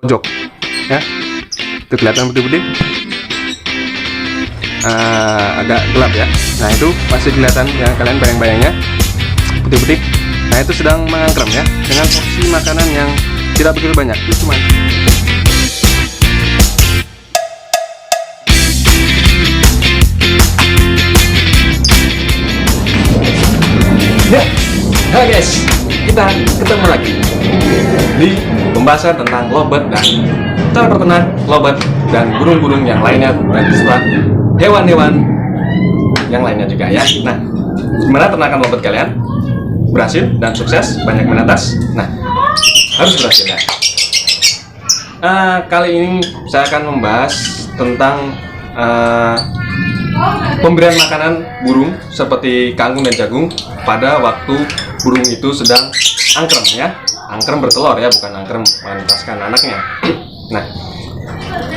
pojok ya, itu kelihatan putih-putih, agak gelap ya. Nah itu masih kelihatan yang kalian bayang-bayangnya putih-putih. Nah itu sedang mengangkrem ya, dengan porsi makanan yang tidak begitu banyak, itu cuma ya. Halo guys, kita ketemu lagi di pembahasan tentang lobet dan cara berternak lobet dan burung-burung yang lainnya, dan serta hewan-hewan yang lainnya juga ya. Nah, gimana ternakan lobet kalian? Berhasil dan sukses, banyak menetas? Nah, harus berhasil ya. Kali ini saya akan membahas tentang pemberian makanan burung seperti kangkung dan jagung pada waktu burung itu sedang angkrem ya. Angkrem bertelur ya, bukan angkrem menetaskan anaknya. Nah,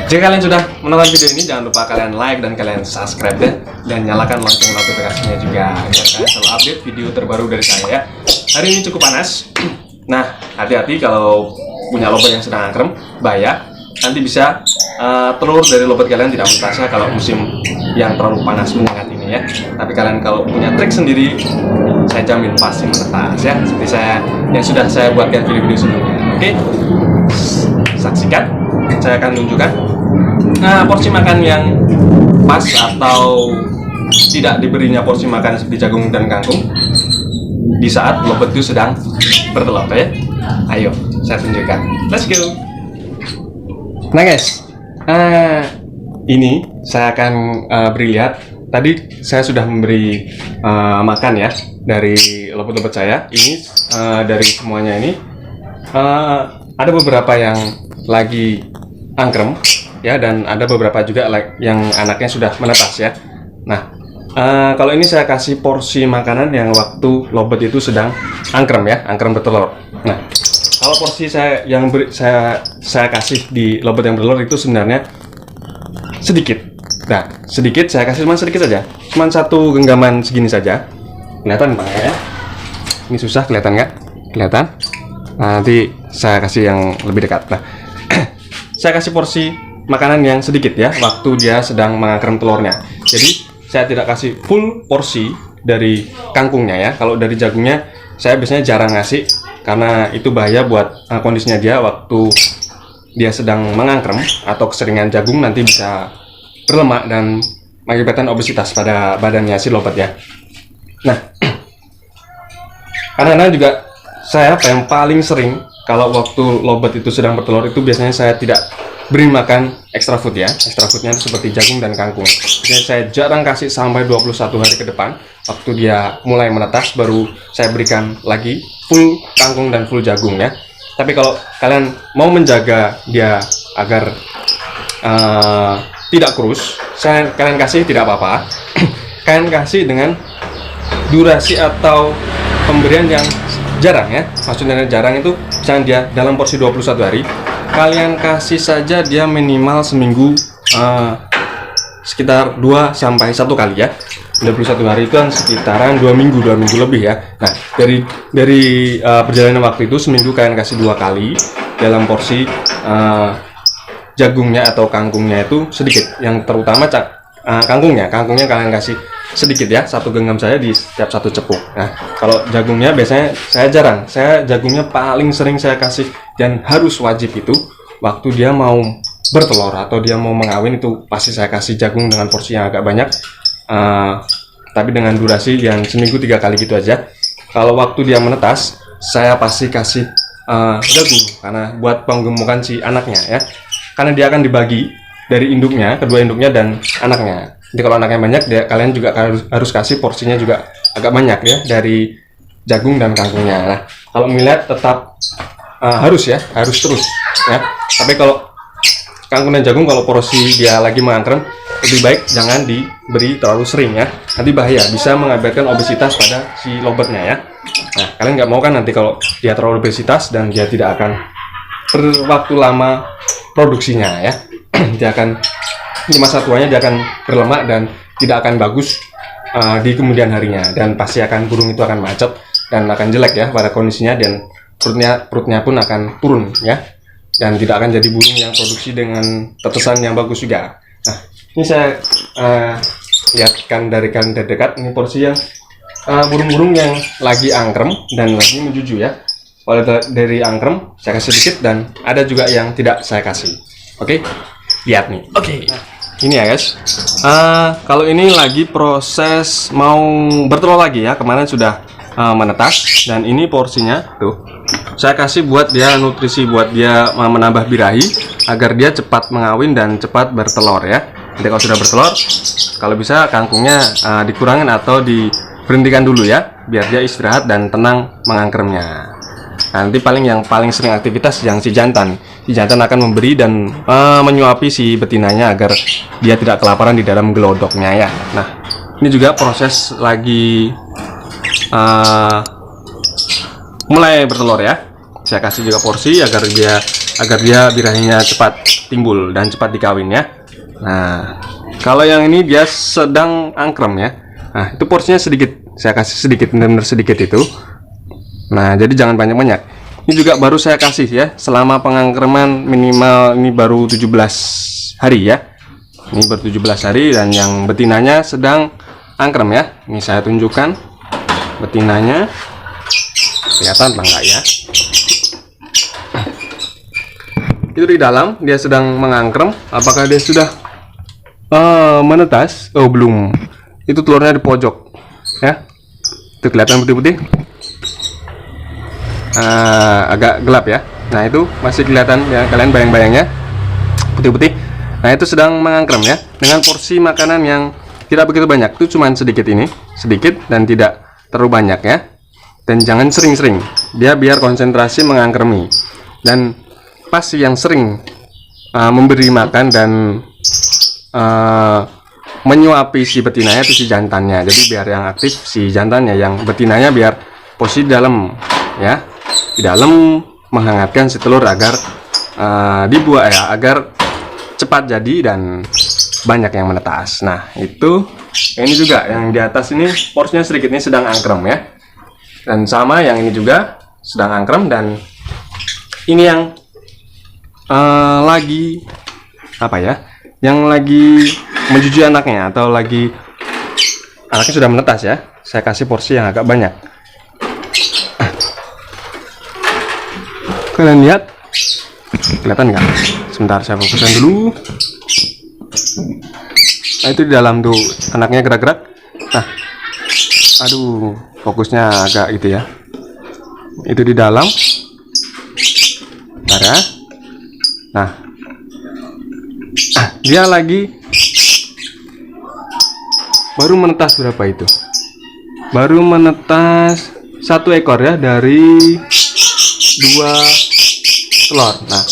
jika kalian sudah menonton video ini, jangan lupa kalian like dan kalian subscribe ya, dan nyalakan lonceng notifikasinya juga biar kalian selalu update video terbaru dari saya ya. Hari ini cukup panas. Nah, hati-hati kalau punya lobet yang sedang angkrem, bahaya. Nanti bisa telur dari lobet kalian tidak menetas kalau musim yang terlalu panas menyengat ini ya. Tapi kalian kalau punya trik sendiri, saya jamin pasti menetas ya, seperti saya yang sudah saya buatkan video-video sebelumnya. Oke, saksikan. Saya akan tunjukkan porsi makan yang pas atau tidak diberinya porsi makan seperti jagung dan kangkung di saat lobet itu sedang bertelur ya. Ayo, saya tunjukkan. Let's go. Nah guys, ini saya akan beri lihat. Tadi saya sudah memberi makan ya dari lobet-lobet saya. Ini dari semuanya ini ada beberapa yang lagi angkrem ya, dan ada beberapa juga yang anaknya sudah menetas ya. Nah, kalau ini saya kasih porsi makanan yang waktu lobet itu sedang angkrem ya, angkrem bertelur. Nah, kalau porsi saya yang saya kasih di lobet yang bertelur itu sebenarnya sedikit. Nah, sedikit saya kasih, cuma sedikit saja, cuma satu genggaman segini saja. Kelihatan bang ya? Ini susah kelihatan nggak? Kelihatan? Nah, nanti saya kasih yang lebih dekat. Nah, saya kasih porsi makanan yang sedikit ya, waktu dia sedang mengangkrem telurnya. Jadi saya tidak kasih full porsi dari kangkungnya ya. Kalau dari jagungnya saya biasanya jarang ngasih, karena itu bahaya buat kondisinya dia waktu dia sedang mengangkrem, atau keseringan jagung nanti bisa berlemak dan mengakibatkan obesitas pada badannya si lobet ya. Nah, kadang-kadang juga saya yang paling sering kalau waktu lobet itu sedang bertelur itu biasanya saya tidak beri makan extra food ya. Extra foodnya seperti jagung dan kangkung. Biasanya saya jarang kasih sampai 21 hari ke depan. Waktu dia mulai menetas baru saya berikan lagi full kangkung dan full jagung ya. Tapi kalau kalian mau menjaga dia agar tidak kurus, kalian kasih tidak apa-apa. Kalian kasih dengan durasi atau pemberian yang jarang ya. Maksudnya jarang itu misalnya dia dalam porsi 21 hari, kalian kasih saja dia minimal seminggu sekitar 2 sampai 1 kali ya. 21 hari itu kan sekitaran 2 minggu lebih ya. Nah, dari perjalanan waktu itu seminggu kalian kasih 2 kali dalam porsi jagungnya atau kangkungnya itu sedikit. Yang terutama kangkungnya kalian kasih sedikit ya, 1 genggam saya di setiap 1 cepuk. Nah, kalau jagungnya biasanya saya jarang. Saya jagungnya paling sering saya kasih dan harus wajib itu waktu dia mau bertelur atau dia mau mengawin, itu pasti saya kasih jagung dengan porsi yang agak banyak. Tapi dengan durasi yang seminggu 3 kali gitu aja. Kalau waktu dia menetas, saya pasti kasih jagung karena buat penggemukan si anaknya ya. Karena dia akan dibagi dari induknya, kedua induknya dan anaknya. Jadi kalau anaknya banyak, kalian juga harus kasih porsinya juga agak banyak ya dari jagung dan kangkungnya. Nah, kalau millet tetap harus terus ya. Tapi kalau kangkung dan jagung, kalau porsi dia lagi mengangkrem, lebih baik jangan diberi terlalu sering ya. Nanti bahaya, bisa mengakibatkan obesitas pada si lobetnya ya. Nah, kalian nggak mau kan nanti kalau dia terlalu obesitas dan dia tidak akan berwaktu lama produksinya ya. Dia akan di masa tuanya dia akan berlemak dan tidak akan bagus di kemudian harinya, dan pasti akan burung itu akan macet dan akan jelek ya pada kondisinya, dan perutnya pun akan turun ya. dan tidak akan jadi burung yang produksi dengan tetesan yang bagus juga. Nah, ini saya lihatkan dari kalian terdekat, ini porsi yang burung-burung yang lagi angkrem dan lagi menjuju ya. Kalau dari angkrem saya kasih sedikit dan ada juga yang tidak saya kasih. Oke, lihat nih. Oke. Nah, ini ya guys. Kalau ini lagi proses mau bertelur lagi ya. Kemarin sudah menetas dan ini porsinya tuh. Saya kasih buat dia nutrisi, buat dia menambah birahi agar dia cepat mengawin dan cepat bertelur ya. Jadi kalau sudah bertelur, kalau bisa kangkungnya dikurangin atau diberhentikan dulu ya, biar dia istirahat dan tenang mengangkremnya. Nanti yang paling sering aktivitas yang si jantan. Si jantan akan memberi dan menyuapi si betinanya agar dia tidak kelaparan di dalam gelodoknya ya. Nah, ini juga proses lagi mulai bertelur ya. Saya kasih juga porsi agar dia birahinya cepat timbul dan cepat dikawin ya. Nah, kalau yang ini dia sedang angkrem ya. Nah, itu porsinya sedikit. Saya kasih sedikit, benar-benar sedikit itu. Nah, jadi jangan banyak-banyak. Ini juga baru saya kasih ya, selama pengangkreman minimal ini baru 17 hari ya. Ini baru 17 hari dan yang betinanya sedang angkrem ya. Ini saya tunjukkan betinanya. Kelihatan apa enggak ya? Itu di dalam dia sedang mengangkrem. Apakah dia sudah menetas? Oh, belum. Itu telurnya di pojok ya. Itu kelihatan putih-putih. Agak gelap ya. Nah, itu masih kelihatan ya, kalian bayang-bayangnya putih-putih. Nah, itu sedang mengangkrem ya, dengan porsi makanan yang tidak begitu banyak. Itu cuman sedikit ini, sedikit dan tidak terlalu banyak ya. Dan jangan sering-sering, dia biar konsentrasi mengangkremi. Dan pasti yang sering memberi makan dan menyuapi si betinanya itu si jantannya. Jadi biar yang aktif si jantannya, yang betinanya biar posisi dalam ya. Di dalam menghangatkan si telur agar dibuat ya, agar cepat jadi dan banyak yang menetas. Nah, itu ini juga yang di atas ini porsinya sedikit, ini sedang angkrem ya. Dan sama yang ini juga sedang angkrem dan ini yang lagi apa ya? Yang lagi menjuju anaknya atau lagi anaknya sudah menetas ya. Saya kasih porsi yang agak banyak. Kalian lihat, kelihatan nggak? Sebentar saya fokuskan dulu. Nah, itu di dalam tuh anaknya gerak-gerak. Nah, aduh, fokusnya agak gitu ya. Itu di dalam. Bentar ya. Nah, dia lagi baru menetas berapa itu? Baru menetas 1 ekor ya dari 2 telur. Nah,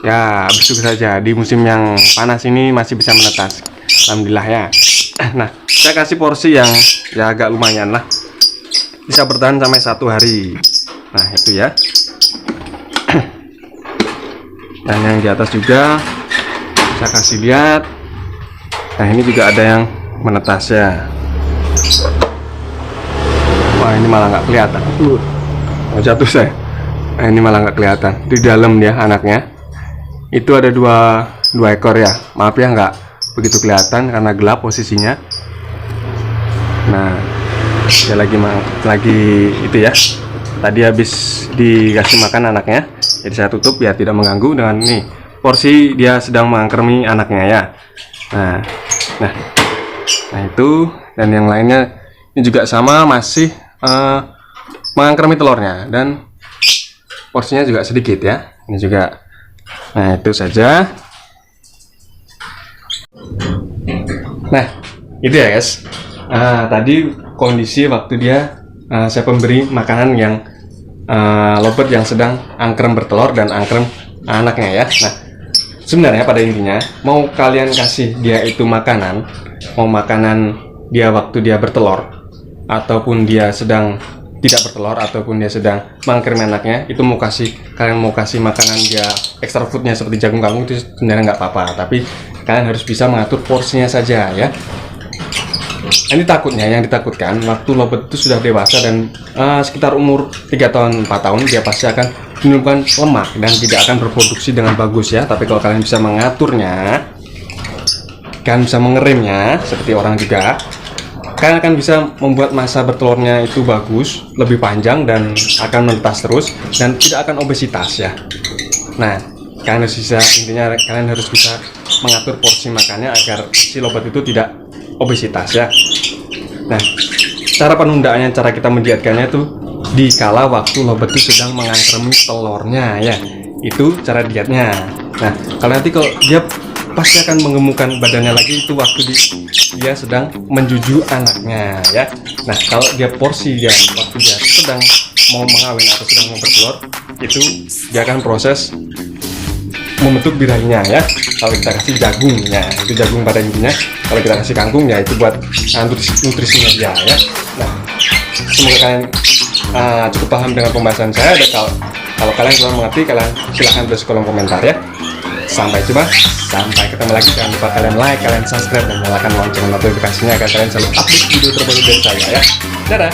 ya bersyukur saja di musim yang panas ini masih bisa menetas. Alhamdulillah ya. Nah, saya kasih porsi yang ya agak lumayan lah. Bisa bertahan sampai 1 hari. Nah, itu ya. Dan yang di atas juga saya kasih lihat. Nah, ini juga ada yang menetas ya. Wah, ini malah nggak kelihatan. Mau jatuh saya. Nah, ini malah nggak kelihatan. Di dalam dia anaknya. Itu ada dua ekor ya. Maaf ya nggak begitu kelihatan karena gelap posisinya. Nah, dia lagi itu ya. Tadi habis dikasih makan anaknya. Jadi saya tutup biar tidak mengganggu dengan nih porsi dia sedang mengangkremi anaknya ya. Nah itu dan yang lainnya ini juga sama masih mengangkremi telurnya dan porsinya juga sedikit ya. Ini juga. Nah, itu saja. Nah, itu ya guys. Tadi kondisi waktu dia saya pemberi makanan yang lovebird yang sedang angkrem bertelur dan angkrem anaknya ya. Nah, sebenarnya pada intinya mau kalian kasih dia itu makanan, mau makanan dia waktu dia bertelur ataupun dia sedang tidak bertelur ataupun dia sedang mengangkrem anaknya, itu kalian mau kasih makanan dia extra foodnya seperti jagung kangkung itu sebenarnya nggak apa-apa, tapi kalian harus bisa mengatur porsinya saja ya. Ini takutnya, yang ditakutkan waktu lovebird itu sudah dewasa dan sekitar umur 3 tahun 4 tahun dia pasti akan menimbulkan lemak dan tidak akan berproduksi dengan bagus ya. Tapi kalau kalian bisa mengaturnya, kalian bisa mengeremnya seperti orang juga, kalian akan bisa membuat masa bertelurnya itu bagus, lebih panjang dan akan menetas terus dan tidak akan obesitas ya. Nah, kalian harus bisa, intinya kalian harus bisa mengatur porsi makannya agar si lobot itu tidak obesitas ya. Nah, cara penundaannya, cara kita mendietkannya itu di kala waktu lobet itu sedang mengangkremi telurnya ya. Itu cara dietnya. Nah, kalau dia pasti akan mengemukkan badannya lagi itu waktu dia sedang menjuju anaknya ya. Nah, kalau dia porsi dia waktu dia sedang mau mengawin atau sedang mau bertelur, itu dia akan proses membentuk birahinya ya. Kalau kita kasih jagungnya, itu jagung pada intinya. Kalau kita kasih kangkung ya itu buat nutrisinya dia ya. Nah, semoga kalian cukup paham dengan pembahasan saya. Dan kalau kalian kurang mengerti, kalian silahkan tulis kolom komentar ya. Sampai jumpa, sampai ketemu lagi. Jangan lupa kalian like, kalian subscribe, dan nyalakan lonceng notifikasinya agar kalian selalu update video terbaru dari saya ya. Dadah.